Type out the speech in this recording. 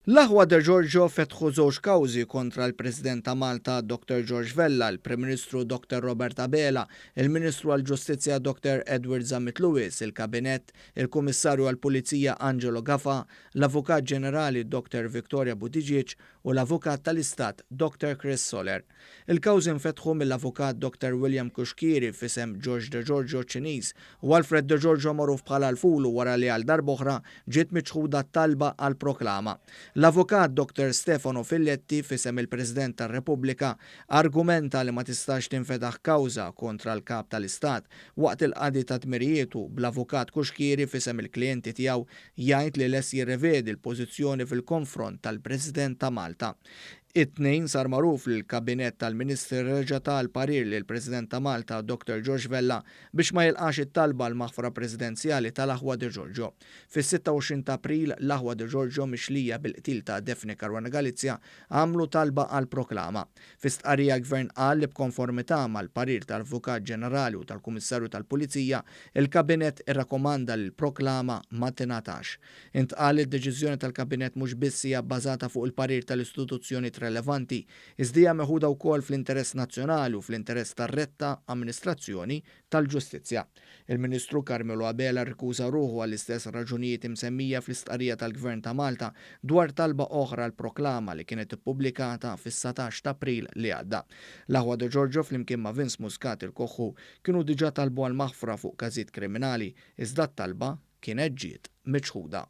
L-aħwa de Giorgio fetħu żewġ kawżi kontra l-President ta' Malta Dr. George Vella, il-Prim Ministru Dr. Robert Abela, il-Ministru għall-Ġustizzja Dr. Edward Zammit Lewis, il-Kabinett, il-Kummissarju għall-Pulizija Angelo Gaffa, l-Avukat Ġenerali Dr. Victoria Buttigieg u l-Avukat tal-Istat Dr. Chris Soler. Il-kawżi nfetħu mill-Avukat Dr. William Kuxkiri fisem George de Giorgio Ċiniż u Alfred de Giorgio magħruf bħala l-Fulu wara li għal darb'oħra ġiet miċħuda talba għal proklama. L-avukat Dr. Stefano Filletti fisem il-President tar-Repubblika argumenta li ma tistax tinfetaħ kawża kontra l-Kap tal-Istat waqt il-qadi ta' tmirietu bl-avukat Kuxkiri fisem il-klijenti tiegħu jgħid li les jirrevedi l-pożizzjoni fil-konfront tal-President ta' Malta. It-tnejn sar magħruf li l-Kabinett tal-Ministri reġa' tal-parir li l-President ta' Malta Dr. George Vella biex ma jilqax it-talba l-maħfra presidenzjali tal-Aħwa de Giorgio. Fis-26 ta' April l-Aħwa de Giorgio mixlija bil-qtil ta' Daphne Caruana Galizia għamlu talba għal proklama. Fis-stqarrija gvern qal li b'konformità mal-parir tal-Avukat Ġenerali u tal-Kummissarju tal-Pulizija, il-Kabinett irrakkomanda li l-proklama ma tingħatax. Intqal id-deċiżjoni tal-Kabinett mhux biss hija bbażata fuq il-parir tal-istituzzjoni relevanti, iżdija meħuda wkoll fl-interess nazzjonali u fl-interess tar-retta amministrazzjoni tal-ġustizzja. Il-Ministru Carmelo Abela rkuża ruħu għall-istess raġunijiet imsemmija fl-istqarrija tal-Gvern ta' Malta dwar talba oħra l-proklama li kienet ippubblikata fis-17 ta' April li għadda. L-Aħwa de Giorgio flimkien ma' Vince Muscat il-Koħħu kienu diġà talbu għal maħfra fuq każijiet kriminali, iżda t-talba kienet ġiet miċħuda.